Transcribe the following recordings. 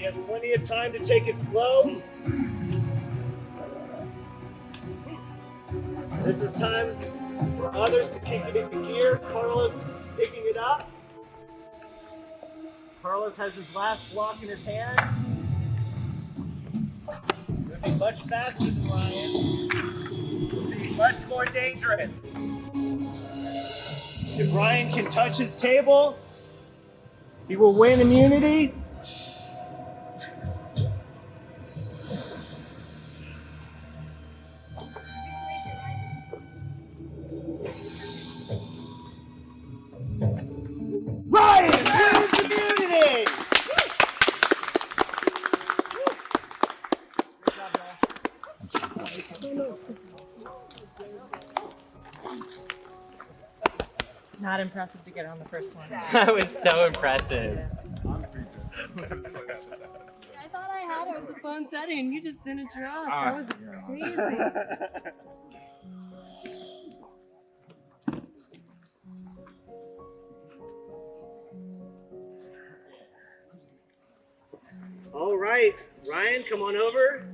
has plenty of time to take it slow. This is time for others to kick it into gear. Carlos picking it up. Carlos has his last block in his hand. It'll be much faster than Ryan. It'll be much more dangerous. If Ryan can touch his table, he will win immunity. Ryan wins immunity! Not impressive to get on the first one. That was so impressive. I thought I had it with the phone setting. You just didn't drop. That was crazy. All right, Ryan, come on over.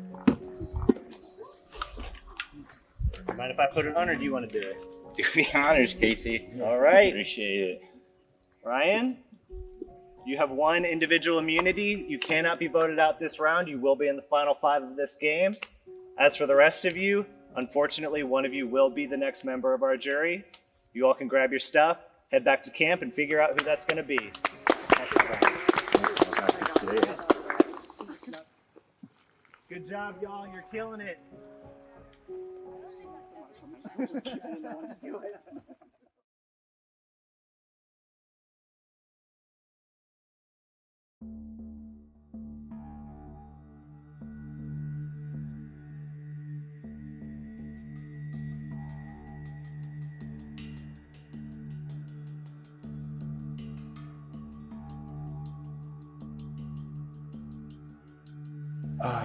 Mind if I put it on, or do you want to do it? Do the honors, Casey. All right. Appreciate it. Ryan, you have one individual immunity. You cannot be voted out this round. You will be in the final 5 of this game. As for the rest of you, unfortunately, one of you will be the next member of our jury. You all can grab your stuff, head back to camp, and figure out who that's going to be. Good job, y'all. You're killing it.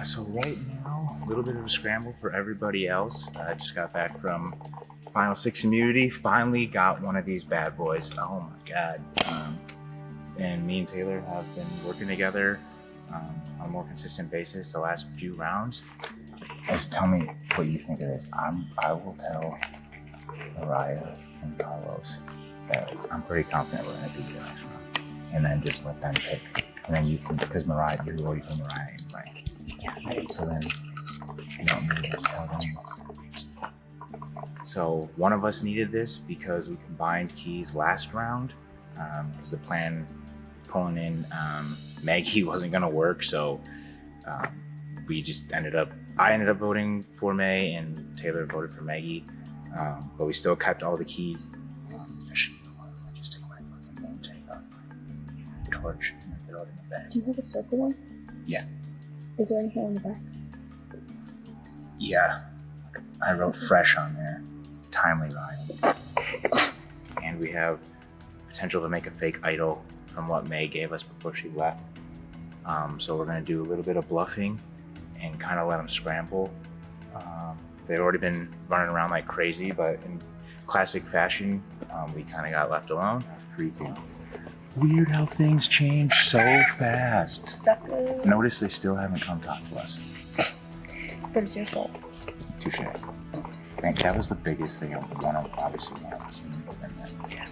So right now, a little bit of a scramble for everybody else. I just got back from Final 6 immunity. Finally got one of these bad boys. Oh my God. And me and Taylor have been working together on a more consistent basis the last few rounds. Just tell me what you think of this. I will tell Mariah and Carlos that I'm pretty confident we're going to do the next round. And then just let them pick. And then you can, because Mariah, you're already from Mariah and Frank. Yeah. So then you don't need to tell them. So one of us needed this because we combined keys last round. Because the plan pulling in Maggie wasn't going to work. So we just I ended up voting for May and Taylor voted for Maggie. But we still kept all the keys. I should just take my fucking phone, take a torch, and throw it in the bag. Do you have a circle one? Yeah. Is there anything on the back? Yeah. I wrote fresh on there. Timely Ryan. And we have potential to make a fake idol from what May gave us before she left. So we're gonna do a little bit of bluffing and kind of let them scramble. They've already been running around like crazy, but in classic fashion, we kind of got left alone. Freaking weird how things change so fast. Sucker. Notice they still haven't come talk to us. But it's your fault. Touche. I think that was the biggest thing. Obviously one of us. Yeah.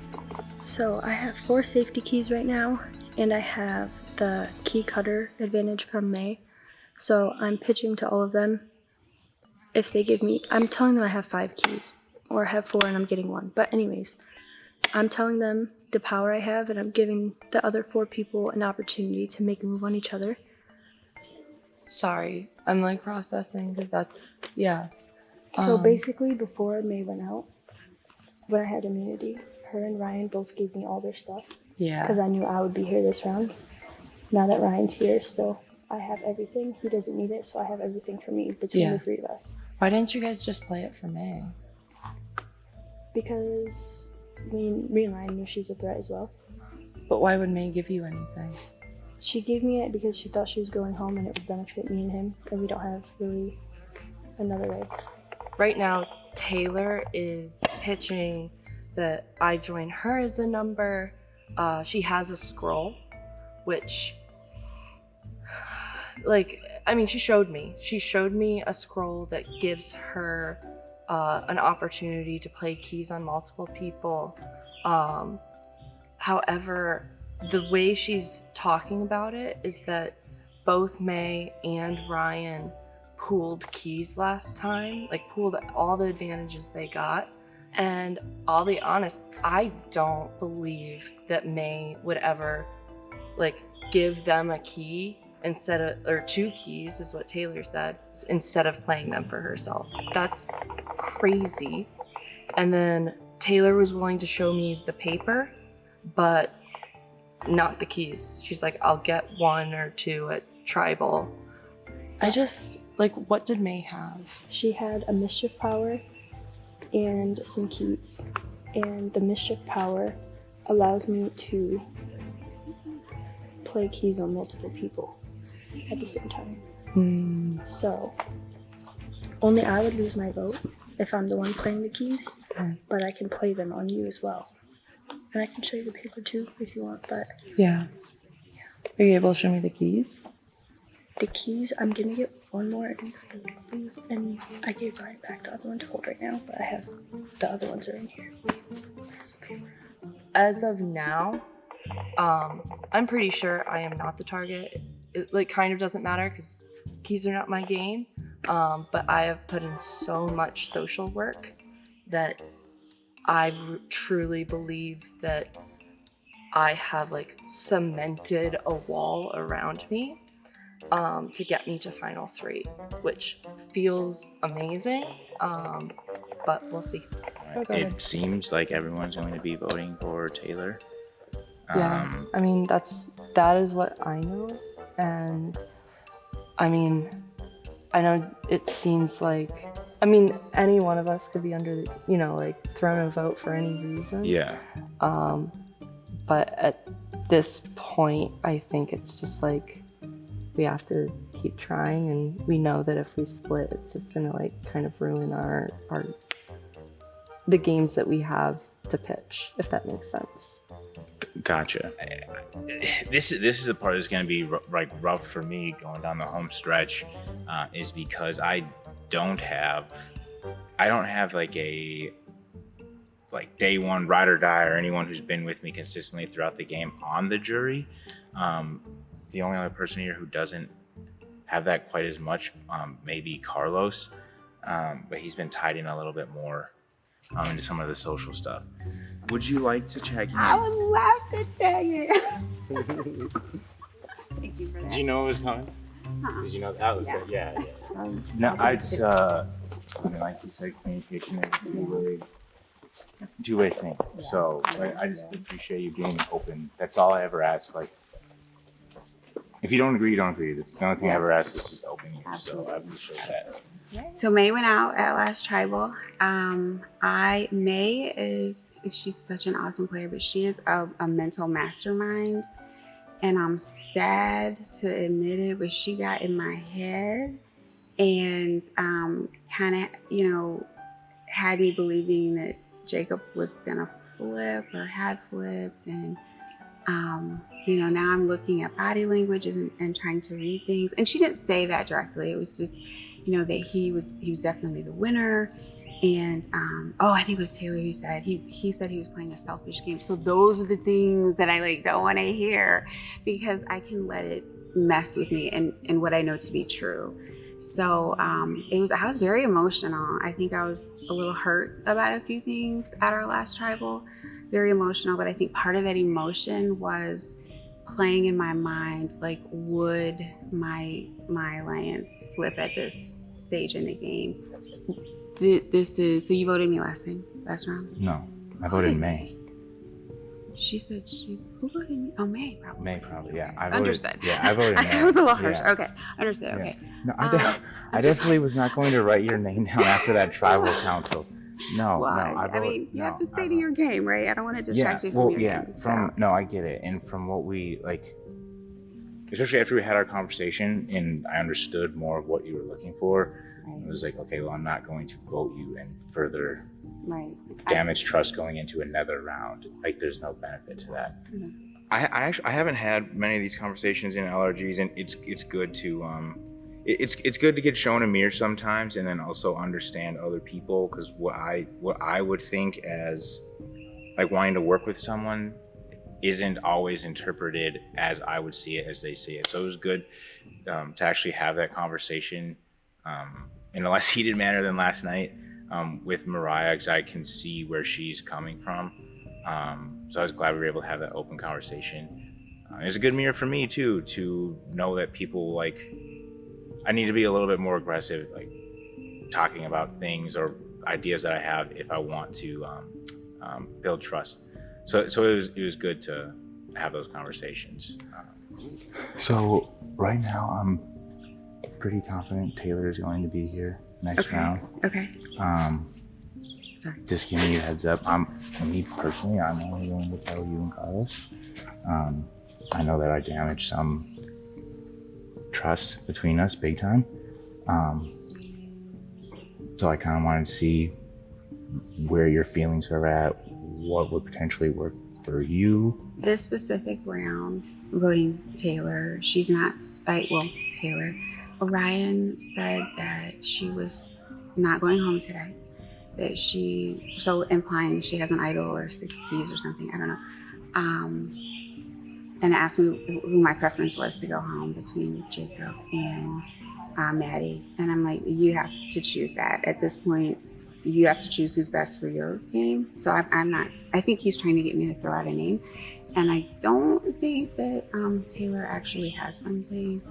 So I have 4 safety keys right now, and I have the key cutter advantage from May. So I'm pitching to all of them. If they give me, I'm telling them I have 5 keys, or I have 4 and I'm getting 1. But anyways, I'm telling them the power I have, and I'm giving the other 4 people an opportunity to make a move on each other. Sorry, I'm like processing because that's, yeah. So basically, before May went out, when I had immunity, her and Ryan both gave me all their stuff. Yeah. Because I knew I would be here this round. Now that Ryan's here, still, I have everything. He doesn't need it, so I have everything for me between the 3 of us. Why didn't you guys just play it for May? Because me and Ryan knew she's a threat as well. But why would May give you anything? She gave me it because she thought she was going home and it would benefit me and him, and we don't have really another way. Right now, Taylor is pitching that I join her as a number. She has a scroll, which like, I mean, she showed me a scroll that gives her an opportunity to play keys on multiple people. However, the way she's talking about it is that both May and Ryan pooled keys last time, like pooled all the advantages they got. And I'll be honest, I don't believe that May would ever like give them a key instead of, or 2 keys is what Taylor said, instead of playing them for herself. That's crazy. And then Taylor was willing to show me the paper, but not the keys. She's like, I'll get 1 or 2 at tribal. I just, like, what did May have? She had a mischief power and some keys. And the mischief power allows me to play keys on multiple people at the same time. So, only I would lose my vote if I'm the one playing the keys, but I can play them on you as well. And I can show you the paper too if you want, but... Yeah. Are you able to show me the keys? The keys, I'm gonna get 1 more, please. And I gave Ryan back the other one to hold right now, but I have the other ones are in here. There's the paper. As of now, I'm pretty sure I am not the target. It like kind of doesn't matter because keys are not my game. But I have put in so much social work that I truly believe that I have like cemented a wall around me to get me to final 3, which feels amazing. But we'll see. It seems like everyone's going to be voting for Taylor. Yeah, I mean, that is what I know. And I mean, I know it seems like, I mean, any one of us could be under, like thrown a vote for any reason. Yeah. But at this point, I think it's just like, we have to keep trying, and we know that if we split, it's just gonna like kind of ruin the games that we have to pitch, if that makes sense. Gotcha. This is the part that's going to be rough for me going down the home stretch, is because I don't have like a day one ride or die or anyone who's been with me consistently throughout the game on the jury. The only other person here who doesn't have that quite as much, maybe Carlos, but he's been tied in a little bit more into some of the social stuff. Would you like to check in? I would love to check it. Thank you for that. Did you know it was coming? Did you know that was good? Yeah. No, I'd like you said, communication is a two-way thing. So I just appreciate you being open. That's all I ever ask. Like, if you don't agree, you don't agree. That's the only thing I ever ask is just open ears. So I appreciate that. So May went out at last tribal. She's such an awesome player, but she is a mental mastermind. And I'm sad to admit it, but she got in my head and kind of, had me believing that Jacob was gonna flip or had flipped. And, now I'm looking at body language and trying to read things. And she didn't say that directly. It was just, that he was definitely the winner. And I think it was Taylor who said he said he was playing a selfish game. So those are the things that I don't want to hear, because I can let it mess with me and what I know to be true. So I was very emotional. I think I was a little hurt about a few things at our last tribal, very emotional. But I think part of that emotion was playing in my mind, like, would my alliance flip at this stage in the game? So you voted me last round? No, I voted May. She said who voted me? Oh, May probably. May probably, yeah. I voted, Understood. Yeah, I voted May. I was a little harsh. Yeah. Okay, understood. Yeah. Okay. No, I definitely was not going to write your name down after that tribal council. No, Well, no. you have to stay to your game, right? I don't want to distract you from your game. No, I get it. And from what we especially after we had our conversation and I understood more of what you were looking for, it was like, okay, well, I'm not going to vote you and further damage trust going into another round. Like, there's no benefit to that. I haven't had many of these conversations in LRGs, and it's good to it's good to get shown a mirror sometimes, and then also understand other people, because what I would think as like wanting to work with someone isn't always interpreted as I would see it as they see it. So it was good to actually have that conversation in a less heated manner than last night with Mariah, because I can see where she's coming from. So I was glad we were able to have that open conversation. It was a good mirror for me too, to know that people like, I need to be a little bit more aggressive, like talking about things or ideas that I have if I want to build trust. So it was good to have those conversations. So right now I'm pretty confident Taylor is going to be here next round. Okay. Sorry. Just giving you a heads up. Me personally, I'm only going to tell you and Carlos. I know that I damaged some trust between us big time. So I kind of wanted to see where your feelings are at, what would potentially work for you. This specific round, voting Taylor, she's not, Taylor. Orion said that she was not going home today. That so implying she has an idol or 6 keys or something, I don't know. And asked me who my preference was to go home between Jacob and Maddie. And I'm like, you have to choose that. At this point, you have to choose who's best for your game. So I'm not, I think he's trying to get me to throw out a name. And I don't think that Taylor actually has something.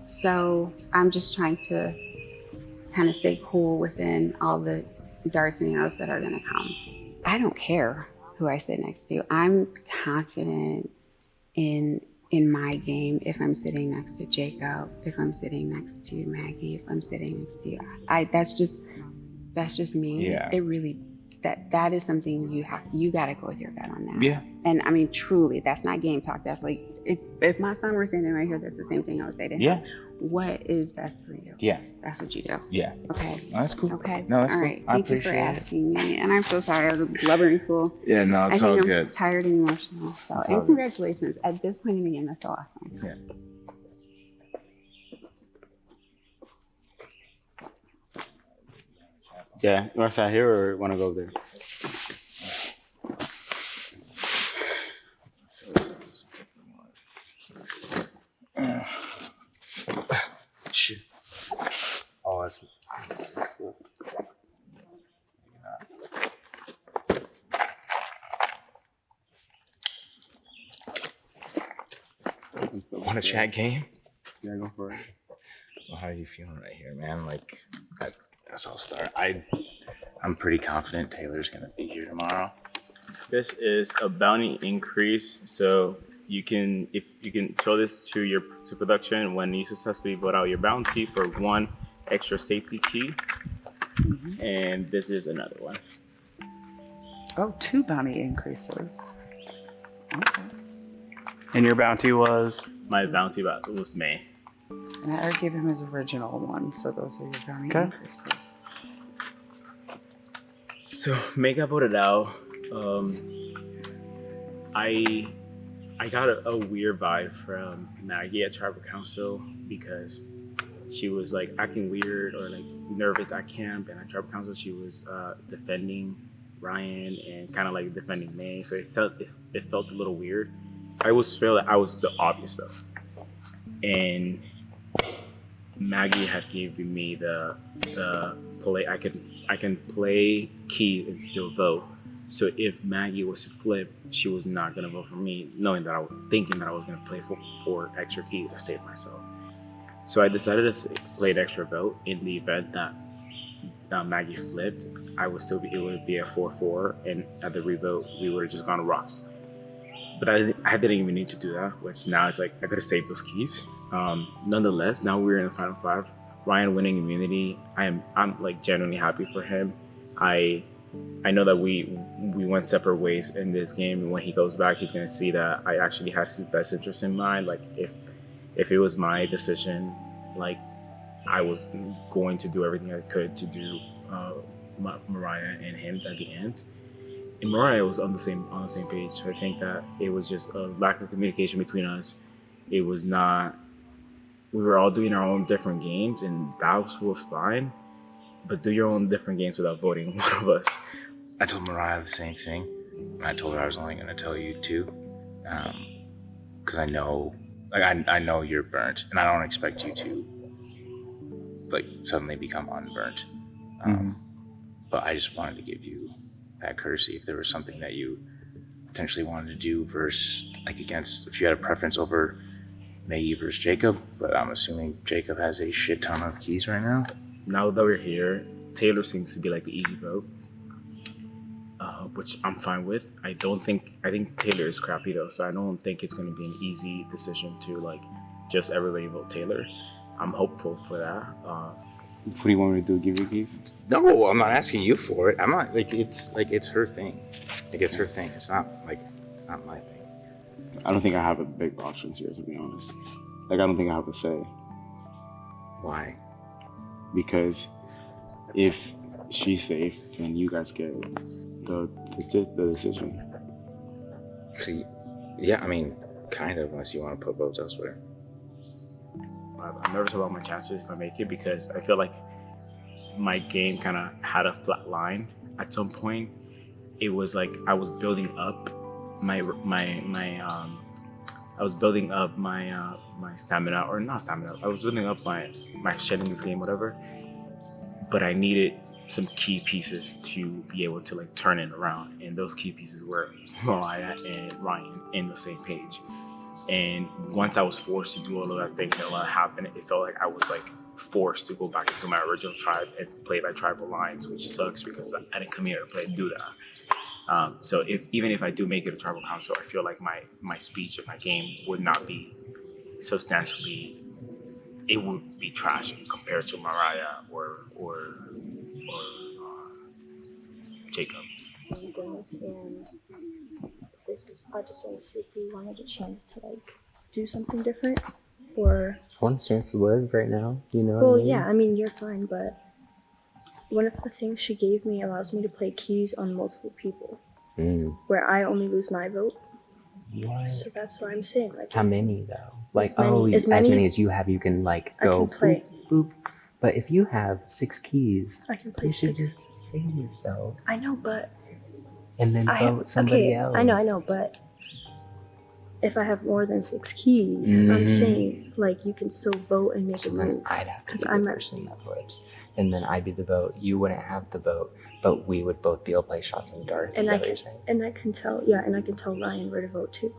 So I'm just trying to kind of stay cool within all the darts and arrows that are gonna come. I don't care who I sit next to. I'm confident in my game if I'm sitting next to Jacob, if I'm sitting next to Maggie, if I'm sitting next to you. That's just me. Yeah. It really, that is something you gotta go with your gut on that. Yeah. And I mean, truly, that's not game talk. That's like, if my son were standing right here, that's the same thing I would say to him. Yeah. What is best for you? Yeah. That's what you do. Yeah. Okay. No, that's cool. Okay. No, that's all cool. right. I Thank you for appreciate it. asking me. And I'm so sorry. I was a blubbering fool. Yeah, no, it's I all think good. I'm tired and emotional. So, It's all and good. congratulations. At this point in the game, that's so awesome. Yeah. Yeah, you want to sit here or want to go there? Shit. Oh, that's. Want to chat game? Yeah, go for it. Well, how are you feeling right here, man? Like, I guess I'll start. I'm pretty confident Taylor's gonna be here tomorrow. This is a bounty increase, so you can show this to production when you successfully vote out your bounty for 1 extra safety key, and this is another one. Oh, 2 bounty increases. Okay. And your bounty was? My bounty was May. And I already gave him his original one, so those are your bounty Okay. increases. So May got voted out. I got a weird vibe from Maggie at Tribal Council because she was like acting weird or like nervous at camp, and at Tribal Council she was defending Ryan and kind of like defending May. So it felt a little weird. I always feel that I was the obvious vote, and Maggie had given me the play. I can play key and still vote. So if Maggie was to flip, she was not gonna vote for me, knowing that thinking that I was gonna play for 4 extra key to save myself. So I decided to play the extra vote in the event that Maggie flipped. It would be a 4-4, and at the revote we would have just gone to rocks. But I didn't even need to do that, which now it's like I could have saved those keys. Nonetheless, now we're in the final 5. Ryan winning immunity. I'm like genuinely happy for him. I know that we went separate ways in this game, and when he goes back, he's gonna see that I actually had his best interest in mind. Like if it was my decision, like I was going to do everything I could to do Mariah and him at the end. and Mariah was on the same page. So I think that it was just a lack of communication between us. It was not. We were all doing our own different games, and that was fine. But do your own different games without voting one of us. I told Mariah the same thing. I told her I was only going to tell you two, because I know, like I know you're burnt, and I don't expect you to, like, suddenly become unburnt. But I just wanted to give you that courtesy if there was something that you potentially wanted to do versus, like, against, if you had a preference over Maggie versus Jacob. But I'm assuming Jacob has a shit ton of keys right now. Now that we're here, Taylor seems to be like the easy vote, which I'm fine with. I think Taylor is crappy though, so I don't think it's going to be an easy decision to like just everybody vote Taylor. I'm hopeful for that. What do you want me to do? Give you keys? No, I'm not asking you for it. I'm not, like, it's her thing. Like, it's her thing. It's not my thing. I don't think I have a big options here, to be honest. Like, I don't think I have a say. Why? Because if she's safe, then you guys get the decision. See, yeah, I mean, kind of, unless you want to put votes elsewhere. I'm nervous about my chances if I make it because I feel like my game kind of had a flat line at some point. It was like I was building up my stamina, or not stamina. I was building up my shedding this game, whatever. But I needed some key pieces to be able to like turn it around, and those key pieces were Mariah and Ryan in the same page. And once I was forced to do all of that things and a lot happened, it felt like I was like forced to go back into my original tribe and play by tribal lines, which sucks because I didn't come here to play and do that. So even if I do make it a tribal council, I feel like my speech and my game would not be substantially. It would be trash compared to Mariah or Jacob. And this was, I just want to see if we wanted a chance to like do something different, or. I want a chance to live right now. You know what I Well, mean? yeah, I mean you're fine, but one of the things she gave me allows me to play keys on multiple people, where I only lose my vote. What? So that's what I'm saying. Like, How many though? Like, as many as you have, you can like I go can play. boop, boop. But if you have 6 keys, I can play you should 6. just save yourself I know, but and then vote somebody else. I know, but if I have more than 6 keys, I'm saying like you can still vote and make So a then move. I'd have to 'Cause be I'm the at- person that votes, and then I'd be the vote. You wouldn't have the vote, but we would both be able to play shots in the dark. And Is I that what can, you're saying? and I can tell, yeah, and I can tell Ryan where to vote too.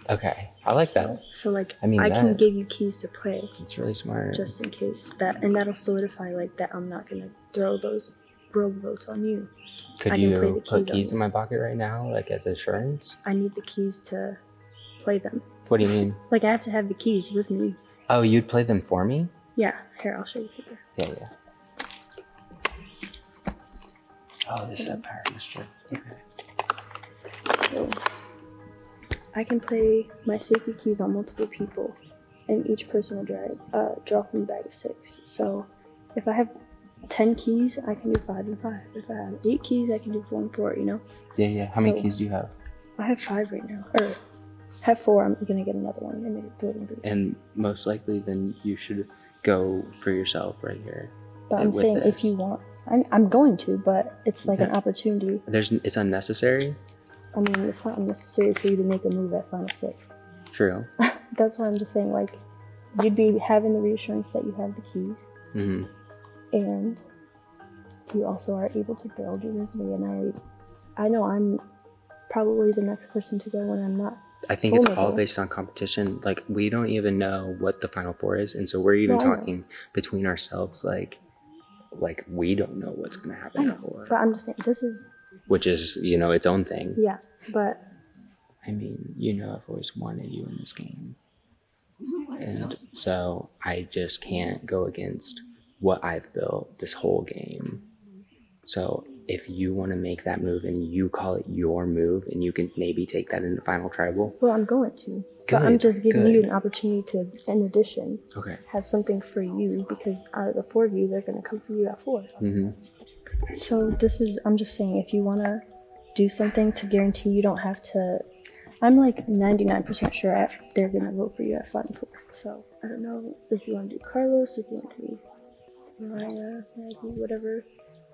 Okay, I like that. So like, I mean, I can that- give you keys to play It's really smart. just in case that, and that'll solidify like that. I'm not gonna throw those rogue votes on you. Could I can play you the put keys on keys in you. my pocket right now, like as assurance? I need the keys to play them. What do you mean? Like I have to have the keys with me. Oh, you'd play them for me? Yeah, here I'll show you here. Yeah. Oh, this is a power mixture. Okay. So I can play my safety keys on multiple people, and each person will draw from a bag of 6. So if I have 10 keys, I can do 5 and 5. If I have 8 keys, I can do 4 and 4. You know. Yeah. How many So- keys do you have? I have 5 right now, or have 4. I'm gonna get another one in the building booth. And most likely, then you should go for yourself right here. But I'm with saying this. if you want, I'm going to, but it's like an Yeah. opportunity. It's unnecessary. I mean, it's not unnecessary for you to make a move at Final 6. True. That's why I'm just saying, like, you'd be having the reassurance that you have the keys, hmm and you also are able to build your resume. And I know I'm probably the next person to go when I'm not. I think it's all vulnerable. based on competition. Like, we don't even know what the Final Four is, and so we're even No, I know. talking between ourselves. Like we don't know what's going to I happen know, at four, but I'm just saying this is which is its own thing. yeah. But I mean, I've always wanted you in this game. And so I just can't go against what I've built this whole game. So if you want to make that move and you call it your move and you can maybe take that into Final Tribal. well, I'm going to. But I'm Good, just giving you good. an opportunity to, in addition, Okay. have something for you, because out of the 4 of you, they're going to come for you at 4. hmm So I'm just saying, if you want to do something to guarantee you don't have to. I'm like 99% sure they're gonna vote for you at 5 and 4. So I don't know if you want to do Carlos, if you want to do Mariah, Maggie, whatever.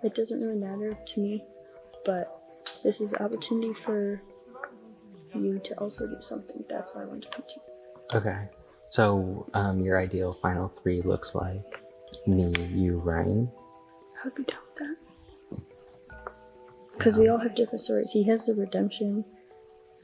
It doesn't really matter to me, but this is an opportunity for you to also do something. That's why I wanted to pick you. Okay. So your ideal final 3 looks like me, you, Ryan. I would be down with that. Because we all have different stories. He has the redemption.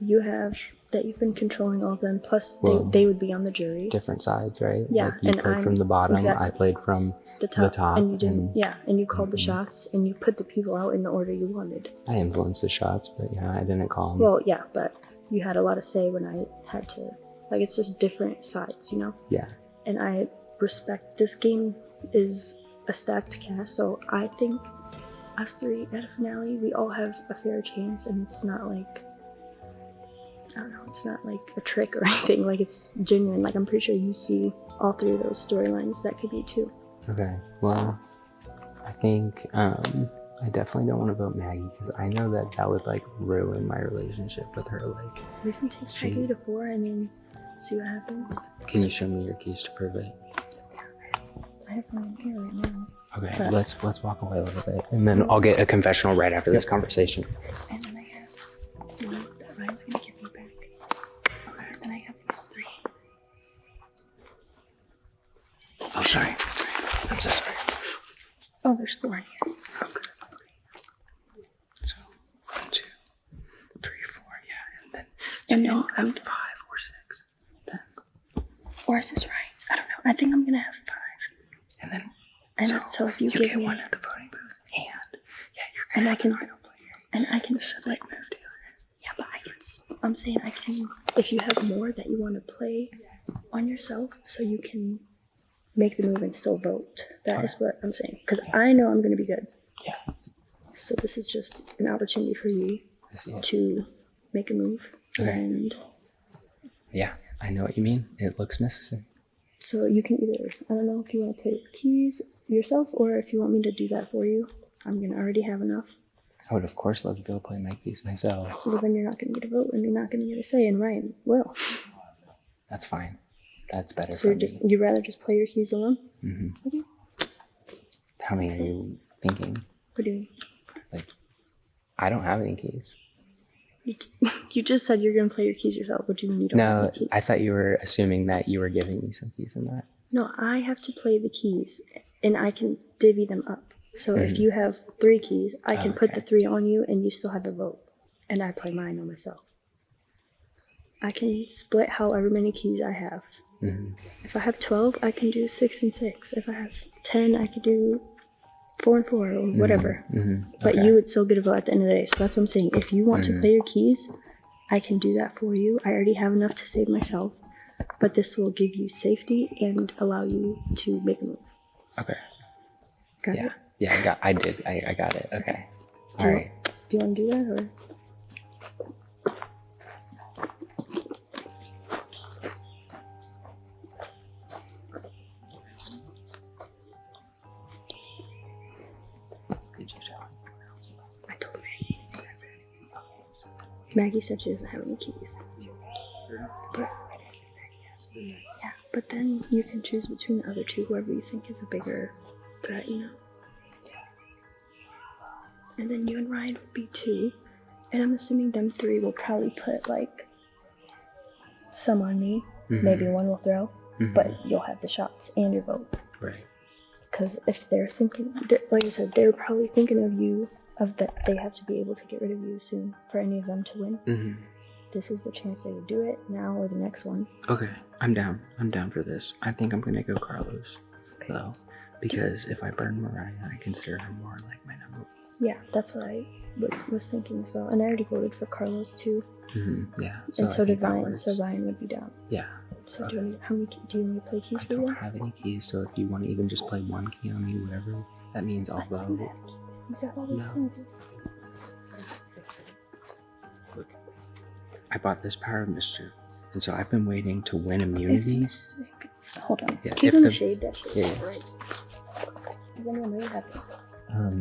You have that you've been controlling all of them. Plus, they would be on the jury. Different sides, right? Yeah, Like you and played from the bottom. exactly. I played from The top, and you didn't. and Yeah, and you called the shots, and you put the people out in the order you wanted. I influenced the shots, but yeah, I didn't call them. Well, yeah, but you had a lot of say when I had to. Like, it's just different sides, you know. Yeah. And I respect. This game is a stacked cast, so I think us 3 at a finale, we all have a fair chance, and it's not like, I don't know, it's not like a trick or anything. Like, it's genuine. Like, I'm pretty sure you see all 3 of those storylines that could be too. Okay. Well, I think I definitely don't want to vote Maggie because I know that would like ruin my relationship with her. Like, We can take Maggie to 4 and then see what happens. can you show me your keys to prove it? I have one here right now. Okay, But- let's walk away a little bit, and then I'll get a confessional right after this conversation. And then I have one that Ryan's gonna give me back. Okay. Then I have these 3. Oh, sorry. I'm so sorry. Oh, there's 4 in here. So 1, 2, 3, 4, yeah, and then And you then don't have 5 or 6. Then, Or is this Ryan's? I don't know. I think I'm gonna have 5. and then And so if you you give get me, one at the voting booth, and yeah, you're and gonna I can, have the final player. and I can The split. split move together. Yeah, but I'm saying I can. If you have more that you want to play on yourself, so you can make the move and still vote. That is what I'm saying. Because I know I'm gonna be good. Yeah. So this is just an opportunity for you I see it. to make a move. Okay. And Yeah, I know what you mean. It looks necessary. so you can either, I don't know if you want to play with keys yourself or if you want me to do that for you. I'm going to already have enough. I would, of course, love to be able to play my keys myself. Well, then you're not going to get a vote and you're not going to get a say, and Ryan will. That's fine. That's better So for you're me. just, you'd rather just play your keys alone? Mm-hmm. Okay. How many are you thinking? What do you mean? Like, I don't have any keys. You just said you're going to play your keys yourself. What do you mean you don't have No, any keys? I thought you were assuming that you were giving me some keys in that. No, I have to play the keys and I can divvy them up. So if you have 3 keys, I can put the 3 on you and you still have the vote. And I play mine on myself. I can split however many keys I have. Mm-hmm. If I have 12, I can do 6 and 6. If I have 10, I could do 4 and 4 or whatever. Mm-hmm. But you would still get a vote at the end of the day. So that's what I'm saying. If you want to play your keys, I can do that for you. I already have enough to save myself. But this will give you safety and allow you to make a move. Okay. Got Yeah. it? Yeah, I got it. Okay. Do All you- right. Do you want to do that or? Did you tell anyone else? I told Maggie. Maggie said she doesn't have any keys. But, yeah, but then you can choose between the other 2, whoever you think is a bigger threat, you know? And then you and Ryan would be 2. And I'm assuming them 3 will probably put, like, some on me. Maybe one will throw. But you'll have the shots and your vote. Right. Because if they're thinking, like I said, they're probably thinking of you, of that they have to be able to get rid of you soon for any of them to win. Mm-hmm. This is the chance they would do it now or the next one. Okay, I'm down. I'm down for this. I think I'm gonna go Carlos, though, because if I burn Mariah, I consider her more like my number. Yeah, that's what I was thinking as well. And I already voted for Carlos too. Mm-hmm. Yeah. And I so think did that Ryan. works. So Ryan would be down. Yeah. So do you want do you want me to play keys I for you? don't have any keys, so if you want to even just play one key on me, whatever, that means I'll I don't vote. have keys. You got all these No. things. Look, I bought this power of mischief, and so I've been waiting to win If the immunity. hold on. Yeah, Keep if in the- the shade. That shade yeah, is yeah. great. So then you'll know you have it.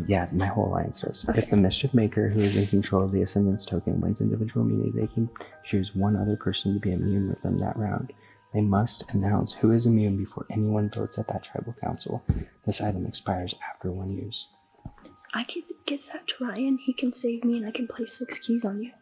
Yeah, my whole alliance does. If the mischief maker who is in control of the Ascendance token wins individual immunity, they can choose one other person to be immune with them that round. They must announce who is immune before anyone votes at that tribal council. This item expires after 1 use. I can give that to Ryan. He can save me and I can place 6 keys on you.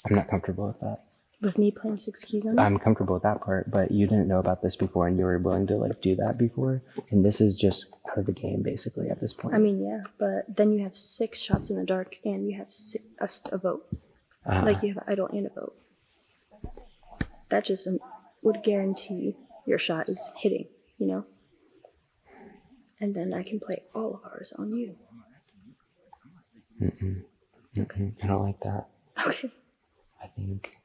I'm not comfortable with that. With me playing 6 keys on you? I'm comfortable with that part, but you didn't know about this before and you were willing to like do that before. And this is just out of the game basically at this point. I mean, yeah, but then you have 6 shots in the dark and you have a vote. Like you have an idol and a vote. That just would guarantee your shot is hitting, you know? And then I can play all of ours on you. Okay. I don't like that. Okay. I think.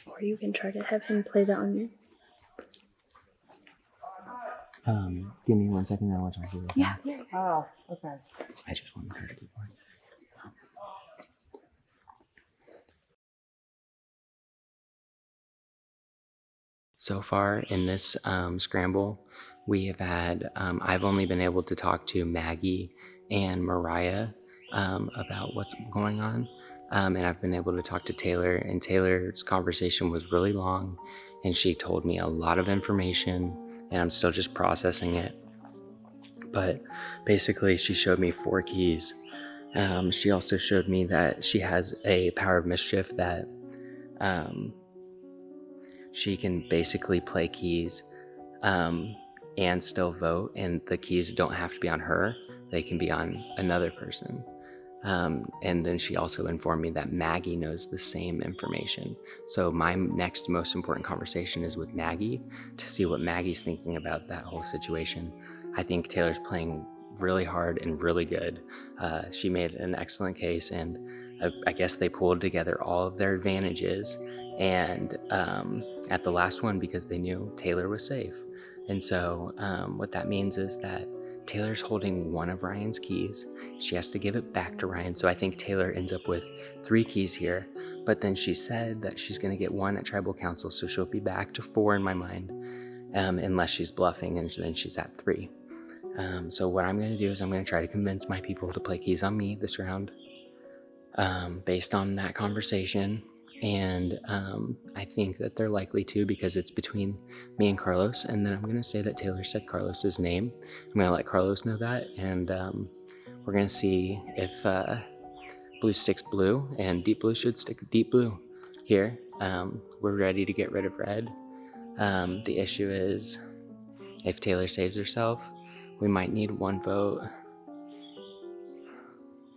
Or you can try to have him play that on you. Give me 1 second. I want to talk to you. Yeah. Oh, okay. I just wanted her to keep going. So far in this scramble, we have had, I've only been able to talk to Maggie and Mariah about what's going on. And I've been able to talk to Taylor, and Taylor's conversation was really long, and she told me a lot of information, and I'm still just processing it. But basically, she showed me 4 keys. She also showed me that she has a power of mischief that she can basically play keys and still vote, and the keys don't have to be on her. They can be on another person. And then she also informed me that Maggie knows the same information. So my next most important conversation is with Maggie to see what Maggie's thinking about that whole situation. I think Taylor's playing really hard and really good. She made an excellent case, and I guess they pulled together all of their advantages and at the last one because they knew Taylor was safe. And so what that means is that Taylor's holding one of Ryan's keys. She has to give it back to Ryan. So I think Taylor ends up with 3 keys here. But then she said that she's going to get 1 at Tribal Council. So she'll be back to 4 in my mind, unless she's bluffing, and then she's at 3. So what I'm going to do is I'm going to try to convince my people to play keys on me this round based on that conversation. And I think that they're likely to because it's between me and Carlos. And then I'm going to say that Taylor said Carlos's name. I'm going to let Carlos know that. And we're going to see if blue sticks blue, and deep blue should stick deep blue here. We're ready to get rid of red. The issue is if Taylor saves herself, we might need 1 vote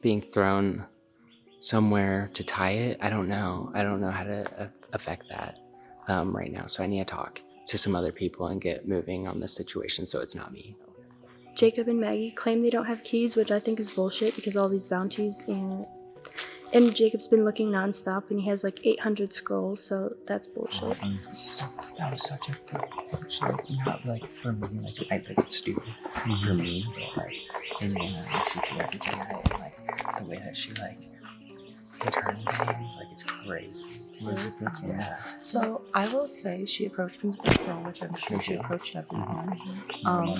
being thrown somewhere to tie it. I don't know how to affect that right now. So I need to talk to some other people and get moving on this situation so it's not me. Jacob and Maggie claim they don't have keys, which I think is bullshit because all these bounties and Jacob's been looking nonstop and he has like 800 scrolls, so that's bullshit. That was such a good pitch. Like, not like for me, like I think it's stupid for me, but like in the end, like she did everything right, and like the way that she like hit her games, like it's crazy. Yeah. So I will say she approached me with this girl, which I'm sure she approached everyone.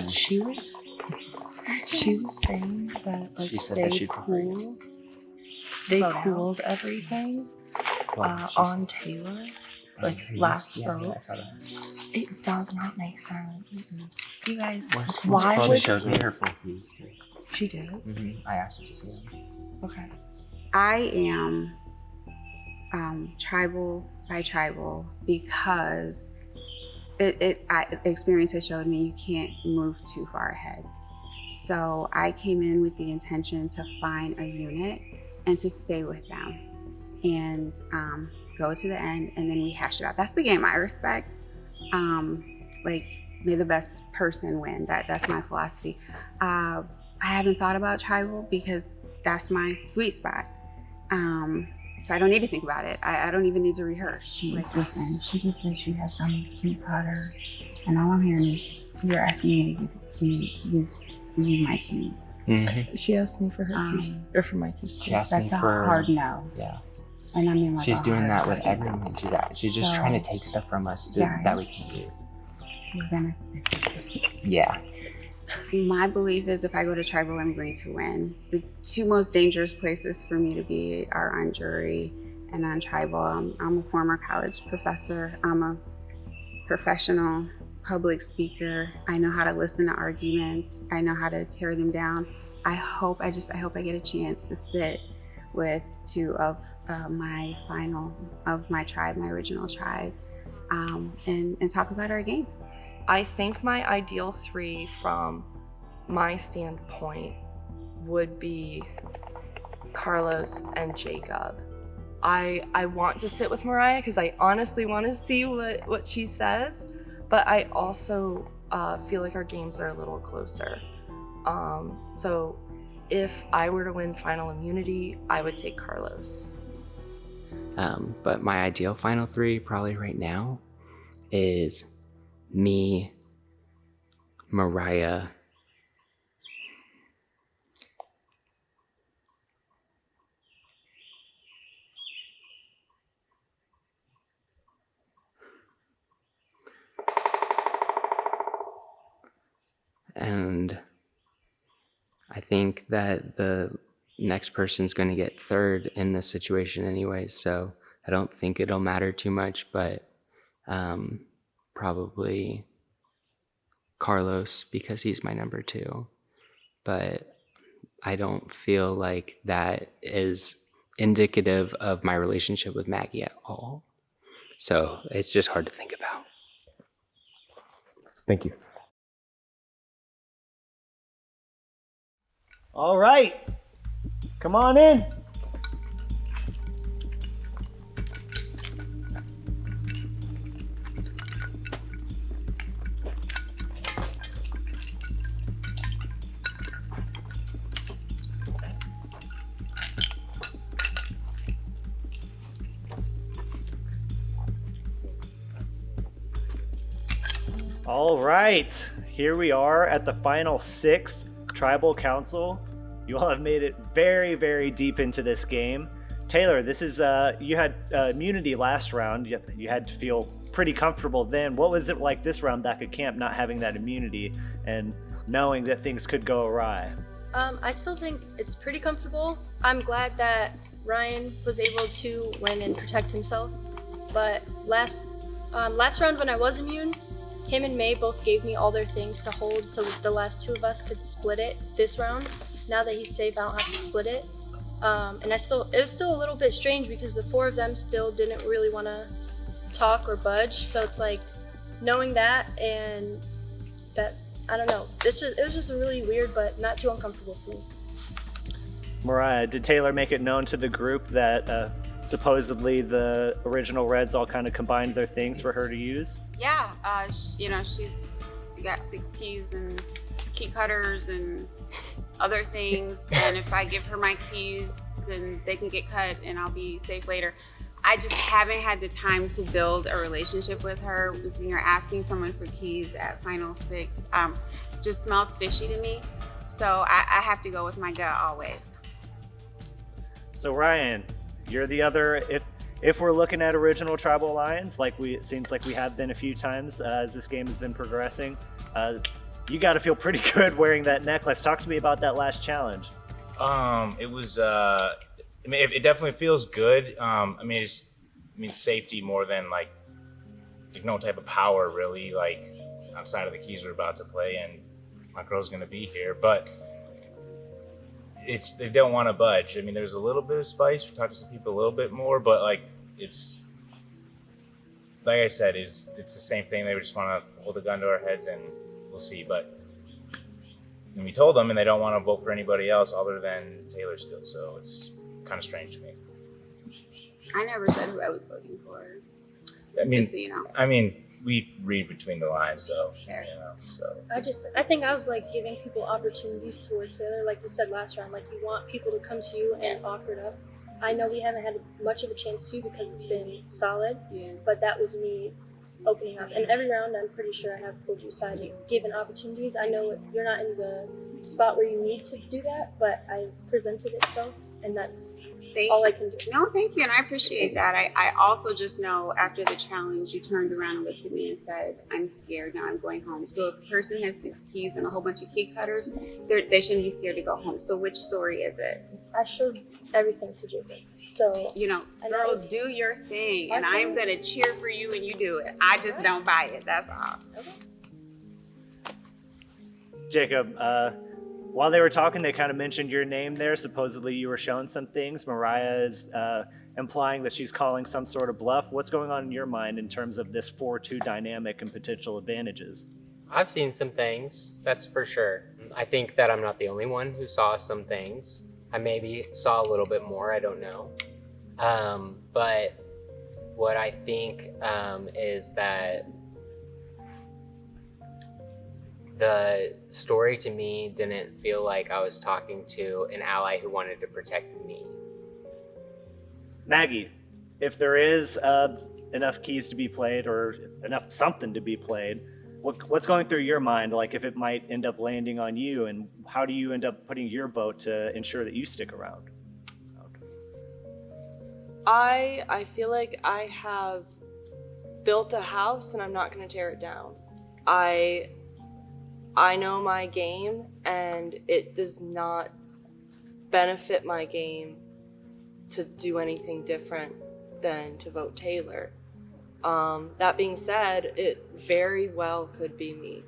She was saying that like She said they that she'd prefer cooled everything on Taylor, like last vote. I saw that. It does not make sense. You guys, She why probably would showed me her full keys. she did? I asked her to see them. Okay. I am tribal by tribal because experience has showed me you can't move too far ahead. So I came in with the intention to find a unit and to stay with them and go to the end, and then we hash it out. That's the game I respect. Like, may the best person win. That's my philosophy. I haven't thought about tribal because that's my sweet spot. So I don't need to think about it. I don't even need to rehearse. Listen, she just said she has some key cutter, and all I'm hearing is you're asking me to give you my keys. She asked me for her keys, or for my keys. She asked me That's a for hard no. Yeah. And I mean, like, She's a doing hard that with no. everyone. She's just So, trying to take stuff from us that we can do. We're gonna see. Yeah. My belief is if I go to tribal, I'm going to win. The two most dangerous places for me to be are on jury and on tribal. I'm a former college professor. I'm a professional public speaker. I know how to listen to arguments. I know how to tear them down. I hope I get a chance to sit with two of my tribe, my original tribe, and talk about our game. I think my ideal 3 from my standpoint would be Carlos and Jacob. I want to sit with Mariah because I honestly want to see what she says, but I also feel like our games are a little closer. So if I were to win final immunity, I would take Carlos. But my ideal final 3 probably right now is me, Mariah, and I think that the next person's going to get third in this situation anyway, so I don't think it'll matter too much, but probably Carlos because he's my number 2. But I don't feel like that is indicative of my relationship with Maggie at all. So it's just hard to think about. Thank you. All right, come on in. All right, here we are at the final 6 Tribal Council. You all have made it very, very deep into this game. Taylor, this is you had immunity last round. You had to feel pretty comfortable then. What was it like this round back at camp, not having that immunity and knowing that things could go awry? I still think it's pretty comfortable. I'm glad that Ryan was able to win and protect himself. But last round when I was immune, him and May both gave me all their things to hold so the last 2 of us could split it this round. Now that he's safe, I don't have to split it. And it was still a little bit strange because the 4 of them still didn't really want to talk or budge. So it's like knowing that and that, I don't know. It was just really weird, but not too uncomfortable for me. Mariah, did Taylor make it known to the group that supposedly the original Reds all kind of combined their things for her to use? Yeah, she's got 6 keys and key cutters and other things. And if I give her my keys, then they can get cut and I'll be safe later. I just haven't had the time to build a relationship with her. When you're asking someone for keys at Final 6, just smells fishy to me. So I have to go with my gut always. So Ryan, you're the other, if we're looking at original Tribal Alliance, it seems like we have been a few times as this game has been progressing, you got to feel pretty good wearing that necklace. Talk to me about that last challenge. It was, it definitely feels good. Safety more than like no type of power really, like outside of the keys we're about to play, and my girl's gonna be here, but they don't want to budge. There's a little bit of spice. We talked to some people a little bit more, but like I said, it's the same thing. They just want to hold a gun to our heads and we'll see. But we told them, and they don't want to vote for anybody else other than Taylor still. So it's kind of strange to me. I never said who I was voting for. Just so you know. We read between the lines, so Fair. So I think I was like giving people opportunities to work together, like you said last round. Like you want people to come to you and offer it up. I know we haven't had much of a chance to because it's been solid, but that was me opening up. And every round, I'm pretty sure I have pulled you aside and given opportunities. I know you're not in the spot where you need to do that, but I've presented it so, and that's Thank all you. I can do. No, thank you, and I appreciate that. I also just know after the challenge, you turned around and looked at me and said, "I'm scared now. I'm going home." So if a person has 6 keys and a whole bunch of key cutters, they shouldn't be scared to go home. So which story is it? I showed everything to Jacob. So You know, And girls, I- do your thing, and Okay. I'm gonna cheer for you when you do it. I just don't buy it. That's all. Jacob, while they were talking, they kind of mentioned your name there. Supposedly you were shown some things. Mariah is implying that she's calling some sort of bluff. What's going on in your mind in terms of this 4-2 dynamic and potential advantages? I've seen some things, that's for sure. I think that I'm not the only one who saw some things. I maybe saw a little bit more, I don't know. But what I think is that the story to me didn't feel like I was talking to an ally who wanted to protect me. Maggie, if there is enough keys to be played or enough something to be played, what's going through your mind? Like if it might end up landing on you, and how do you end up putting your vote to ensure that you stick around? I feel like I have built a house and I'm not going to tear it down. I know my game, and it does not benefit my game to do anything different than to vote Taylor. That being said, it very well could be me.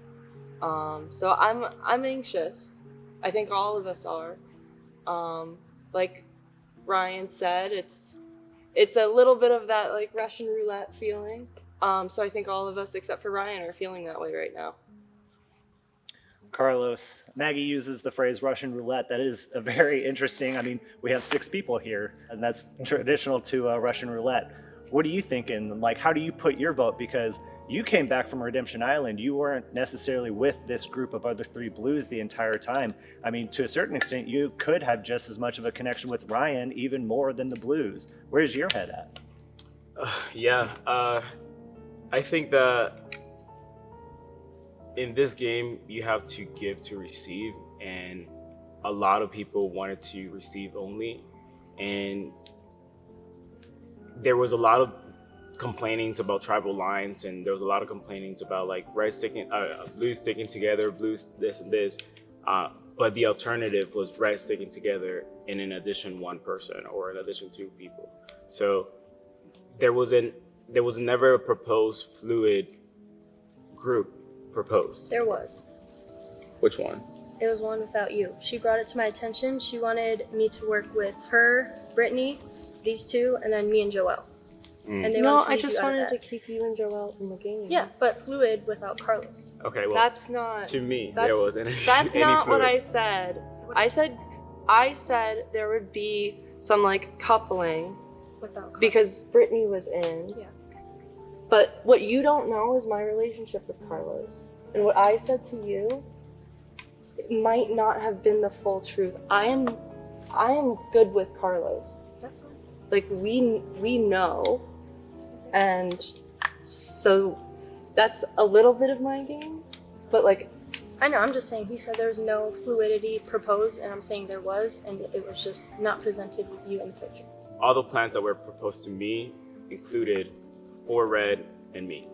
So I'm anxious. I think all of us are. Like Ryan said, it's a little bit of that like Russian roulette feeling. So I think all of us except for Ryan are feeling that way right now. Carlos, Maggie uses the phrase Russian roulette. That is a very interesting. I mean, we have 6 people here, and that's traditional to Russian roulette. What are you thinking? Like, how do you put your vote? Because you came back from Redemption Island. You weren't necessarily with this group of other 3 blues the entire time. I mean, to a certain extent, you could have just as much of a connection with Ryan, even more than the blues. Where's your head at? I think that in this game, you have to give to receive, and a lot of people wanted to receive only, and there was a lot of complainings about tribal lines, and there was a lot of complainings about like blues sticking together, blues this and this, but the alternative was red sticking together and in addition 1 person or in addition 2 people. So there was never a proposed fluid group proposed. there was. Which one? It was one without you. She brought it to my attention. She wanted me to work with her, Brittany, these 2, and then me and Joelle. And they No, wanted to I leave just you out of wanted to that. keep you and Joel in the game. Yeah, but fluid without Carlos. Okay, well, That's not. to me, that's- there wasn't any, That's any not what fluid. I said. I said there would be some like coupling Without Carlos. because Brittany was in. Yeah. But what you don't know is my relationship with Carlos. And what I said to you, it might not have been the full truth. I am good with Carlos. That's fine. Like we know, and so that's a little bit of my game. But like I know, I'm just saying, he said there was no fluidity proposed, and I'm saying there was, and it was just not presented with you in the picture. All the plans that were proposed to me included 4 red and me.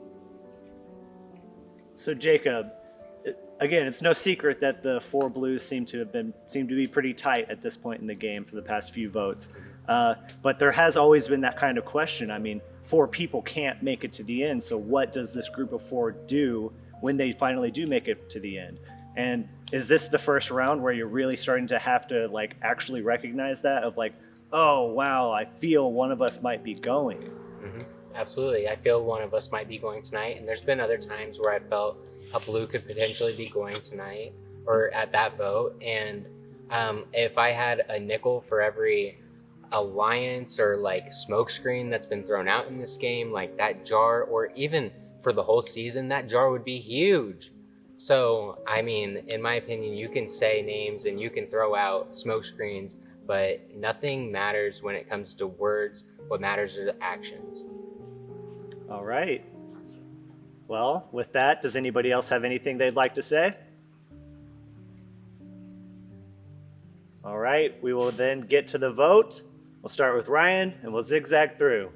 So Jacob, again, it's no secret that the 4 blues seem to be pretty tight at this point in the game for the past few votes. But there has always been that kind of question. I mean, 4 people can't make it to the end. So what does this group of 4 do when they finally do make it to the end? And is this the first round where you're really starting to have to like actually recognize that of like, oh wow, I feel one of us might be going? Mm-hmm. Absolutely. I feel one of us might be going tonight, and there's been other times where I felt a blue could potentially be going tonight or at that vote. And if I had a nickel for every alliance or like smokescreen that's been thrown out in this game, like that jar, or even for the whole season, that jar would be huge. So, I mean, in my opinion, you can say names and you can throw out smokescreens, but nothing matters when it comes to words. What matters are the actions. All right. Well, with that, does anybody else have anything they'd like to say? All right, we will then get to the vote. We'll start with Ryan and we'll zigzag through.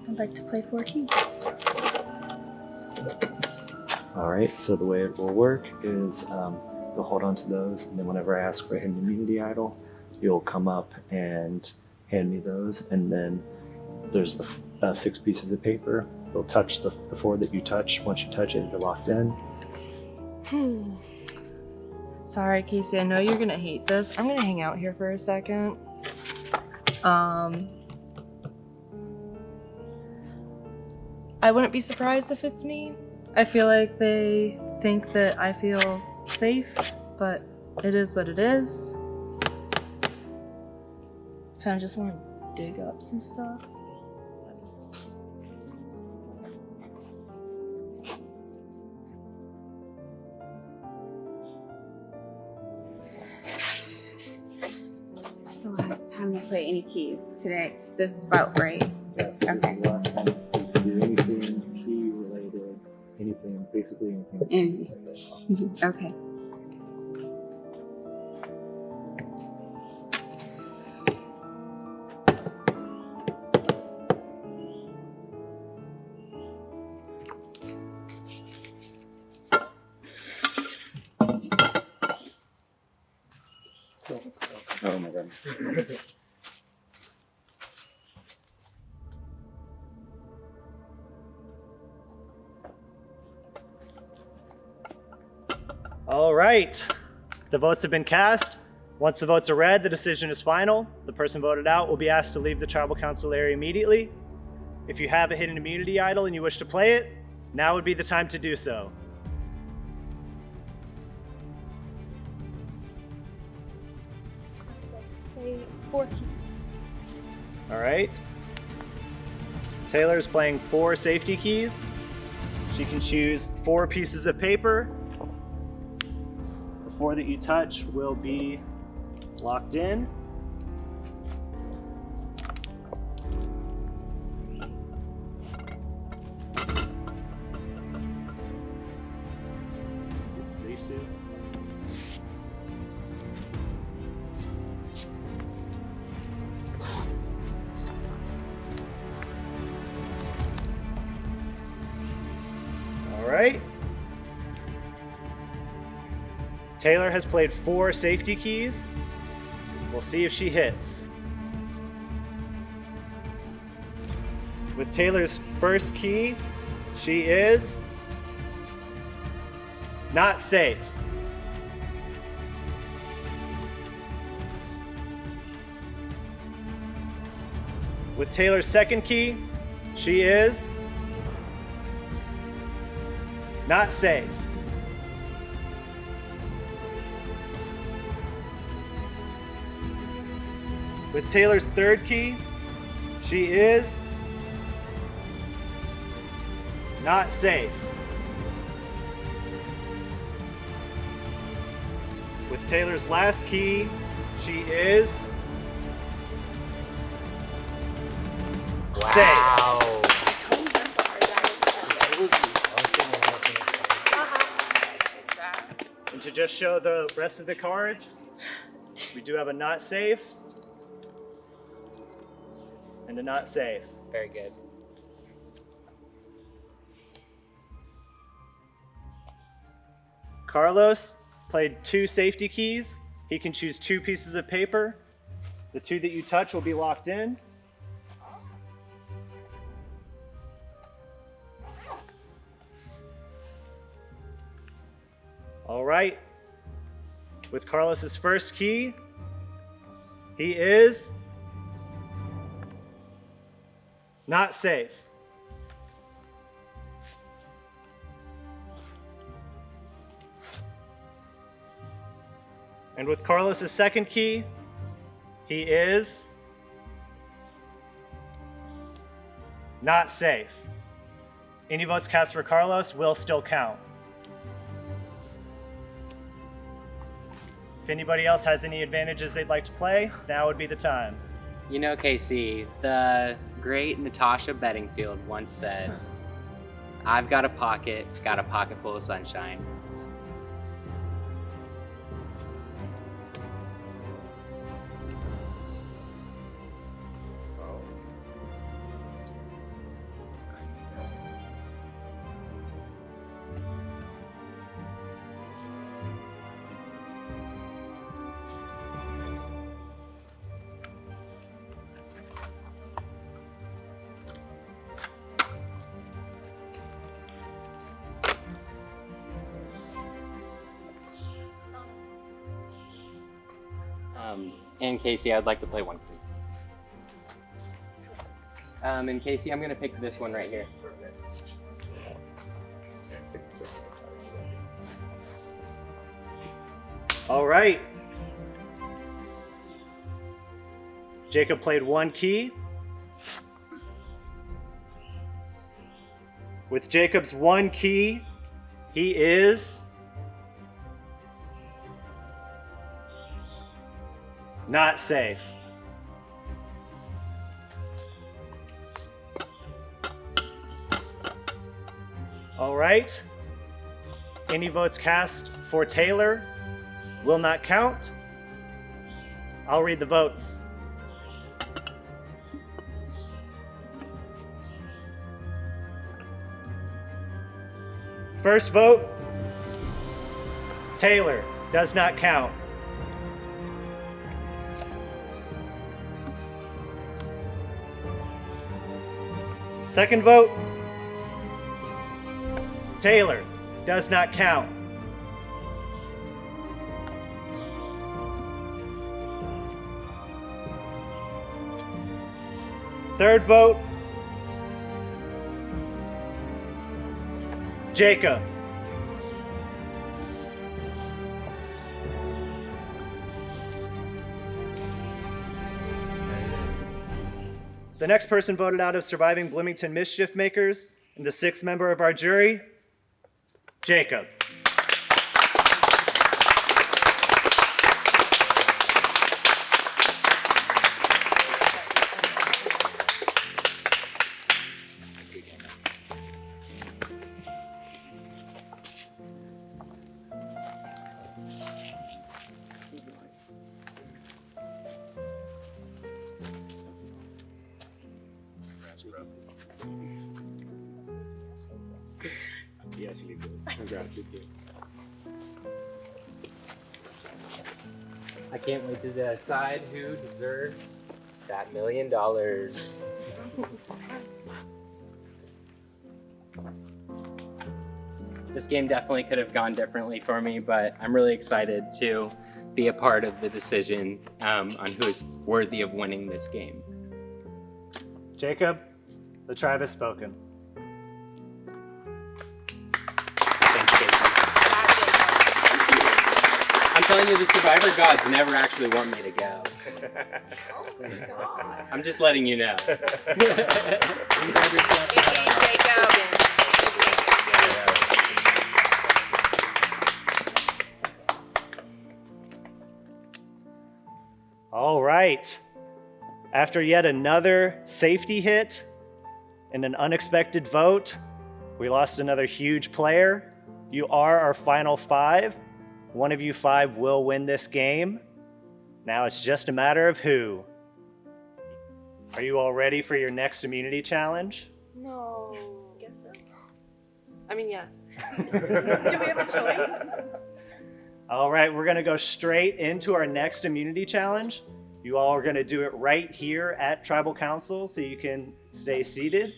I'd like to play 4 keys. All right, so the way it will work is you'll hold on to those, and then whenever I ask for a hidden immunity idol, you'll come up and hand me those, and then there's the 6 pieces of paper. You'll touch the 4 that you touch. Once you touch it, you're locked in. Sorry, Casey, I know you're gonna hate this. I'm gonna hang out here for a second. I wouldn't be surprised if it's me. I feel like they think that I feel safe, but it is what it is. Kind of just want to dig up some stuff. It's the last time to play any keys today. This vote, right? Yeah, so this is the last time you can do anything key related, anything, basically anything. Okay. Oh my god. All right, the votes have been cast. Once the votes are read, the decision is final. The person voted out will be asked to leave the tribal council area immediately. If you have a hidden immunity idol and you wish to play it, now would be the time to do so. Play 4 keys. All right. Taylor's playing 4 safety keys. She can choose 4 pieces of paper. The 4 that you touch will be locked in. It's these 2. All right. Taylor has played 4 safety keys. We'll see if she hits. With Taylor's first key, she is not safe. With Taylor's second key, she is not safe. With Taylor's third key, she is not safe. With Taylor's last key, she is safe. Wow. And to just show the rest of the cards, we do have a not safe and a not safe. Very good. Carlos played 2 safety keys. He can choose 2 pieces of paper. The 2 that you touch will be locked in. All right. With Carlos's first key, he is not safe. And with Carlos's second key, he is not safe. Any votes cast for Carlos will still count. If anybody else has any advantages they'd like to play, now would be the time. You know, Casey, the great Natasha Bedingfield once said, I've got a pocket full of sunshine. And Casey, I'd like to play one. And Casey, I'm gonna pick this one right here. All right. Jacob played one key. With Jacob's one key, he is not safe. All right. Any votes cast for Taylor will not count. I'll read the votes. First vote, Taylor, does not count. Second vote, Taylor, does not count. Third vote, Jacob. The next person voted out of surviving Bloomington mischief makers and the sixth member of our jury, Jacob. Yes, you did. Congrats, you did. I can't wait to decide who deserves that $1 million. This game definitely could have gone differently for me, but I'm really excited to be a part of the decision on who is worthy of winning this game. Jacob, the tribe has spoken. I'm telling you, the survivor gods never actually want me to go. I'm just letting you know. All right. After yet another safety hit and an unexpected vote, we lost another huge player. You are our final five. One of you five will win this game. Now it's just a matter of who. Are you all ready for your next immunity challenge? No. Guess so. I mean, yes. Do we have a choice? All right, we're gonna go straight into our next immunity challenge. You all are gonna do it right here at Tribal Council, so you can stay seated,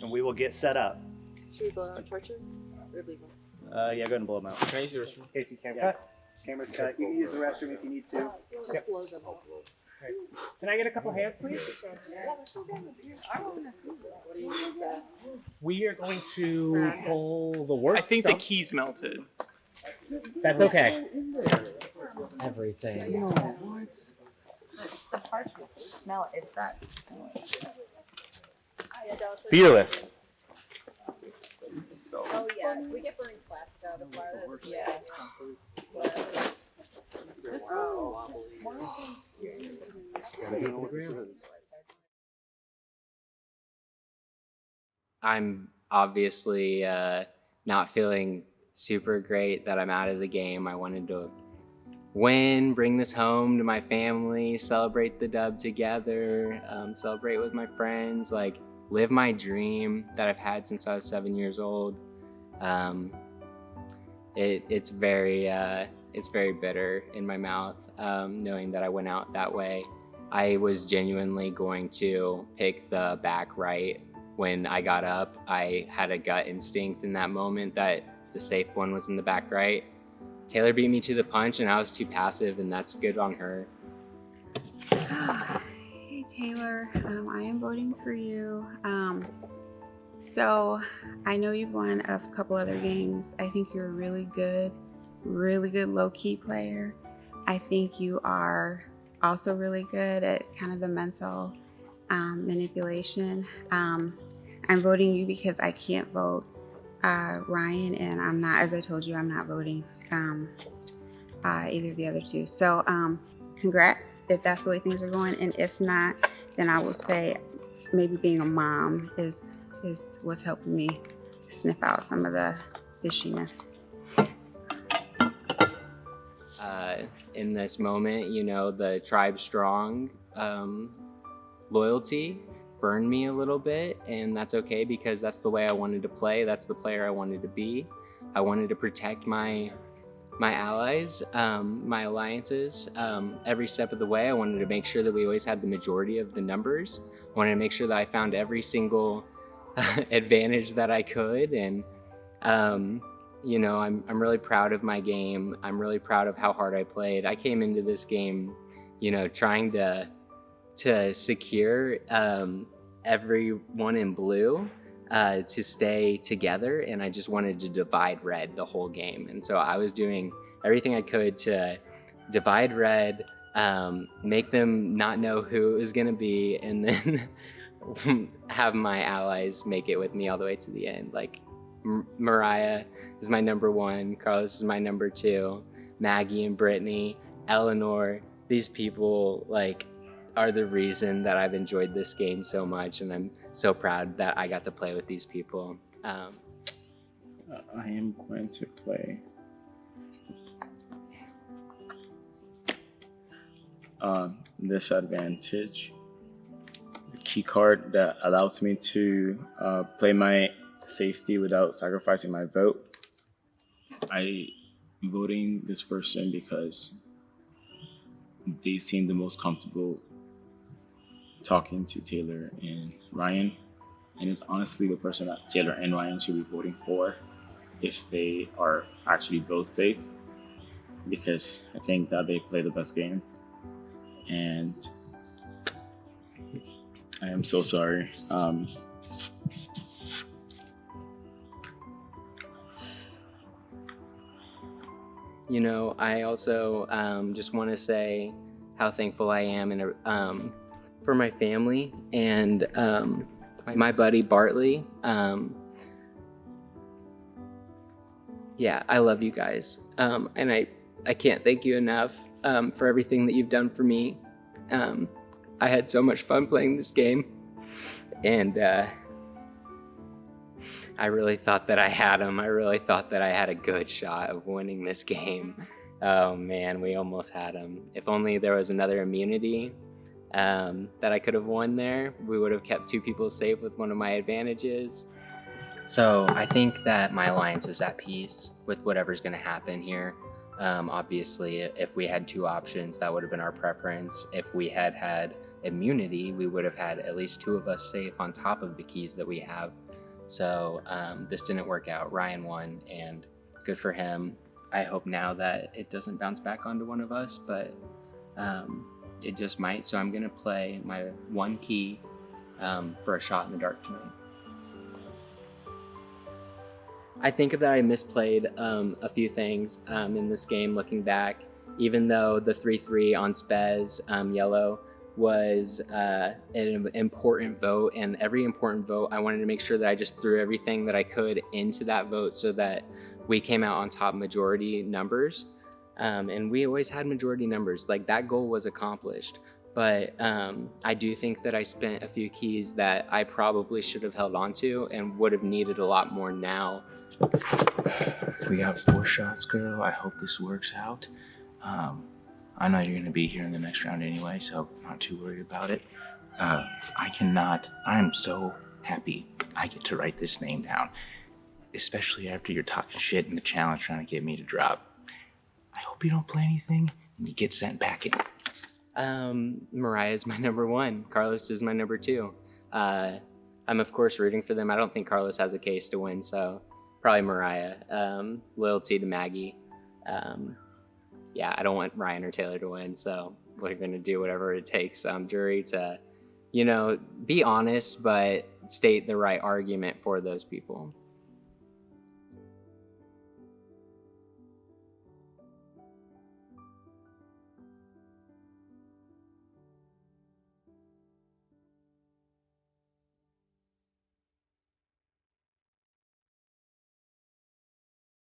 and we will get set up. Should we blow out torches or leave them? Yeah, go ahead and blow them out. Can I use the restroom? Casey, camera. Camera's cut. You can use the restroom if you need to. Just blow them out. Can I get a couple hands, please? We are going to pull the worst I think the stuff. keys melted. That's okay. Everything. No, what? It's the parchment. Smell it. It's that. Fearless. Oh yeah, we get burning plastic out of fire. Yeah. I'm obviously not feeling super great that I'm out of the game. I wanted to win, bring this home to my family, celebrate the dub together, celebrate with my friends, like live my dream that I've had since I was 7 years old. It's very bitter in my mouth, knowing that I went out that way. I was genuinely going to pick the back right. When I got up, I had a gut instinct in that moment that the safe one was in the back right. Taylor beat me to the punch and I was too passive, and that's good on her. Hey Taylor, I am voting for you. So I know you've won a couple other games. I think you're a really good low-key player. I think you are also really good at kind of the mental manipulation. I'm voting you because I can't vote Ryan, and I'm not, as I told you, I'm not voting either of the other two. So congrats if that's the way things are going, and if not, then I will say maybe being a mom is what's helping me sniff out some of the fishiness. In this moment, you know, the tribe strong loyalty burned me a little bit, and that's okay because that's the way I wanted to play. That's the player I wanted to be. I wanted to protect my allies, my alliances, every step of the way. I wanted to make sure that we always had the majority of the numbers. I wanted to make sure that I found every single advantage that I could, and you know, I'm really proud of my game. I'm really proud of how hard I played. I came into this game, you know, trying to secure everyone in blue to stay together, and I just wanted to divide red the whole game. And so I was doing everything I could to divide red, make them not know who it was gonna be, and then have my allies make it with me all the way to the end. Like Mariah is my number 1, Carlos is my number 2, Maggie and Brittany, Eleanor, these people like are the reason that I've enjoyed this game so much, and I'm so proud that I got to play with these people. I am going to play Disadvantage, the key card that allows me to play my safety without sacrificing my vote. I'm voting this person because they seem the most comfortable talking to Taylor and Ryan, and it's honestly the person that Taylor and Ryan should be voting for if they are actually both safe, because I think that they play the best game. And I am so sorry. You know, I also just want to say how thankful I am for my family and my buddy Bartley. Yeah, I love you guys. And I can't thank you enough for everything that you've done for me. I had so much fun playing this game, and I really thought that I had him. I really thought that I had a good shot of winning this game. Oh man, we almost had him. If only there was another immunity that I could have won there, we would have kept 2 people safe with one of my advantages. So I think that my alliance is at peace with whatever's going to happen here. Obviously, if we had 2 options, that would have been our preference. If we had had immunity, we would have had at least 2 of us safe on top of the keys that we have. So this didn't work out. Ryan won, and good for him. I hope now that it doesn't bounce back onto one of us, but it just might. So I'm gonna play my 1 key for a shot in the dark tonight. I think that I misplayed a few things in this game looking back, even though the 3-3 on Spez yellow was an important vote, and every important vote I wanted to make sure that I just threw everything that I could into that vote so that we came out on top majority numbers. And we always had majority numbers. Like, that goal was accomplished. But I do think that I spent a few keys that I probably should have held on to and would have needed a lot more now. We got 4 shots, girl. I hope this works out. I know you're gonna be here in the next round anyway, so I'm not too worried about it. I'm so happy I get to write this name down, especially after you're talking shit in the challenge trying to get me to drop. I hope you don't play anything and you get sent back in. Mariah is my number 1. Carlos is my number 2. I'm of course rooting for them. I don't think Carlos has a case to win, so probably Mariah. Loyalty to Maggie. Yeah, I don't want Ryan or Taylor to win, so we're gonna do whatever it takes, jury, to, be honest, but state the right argument for those people.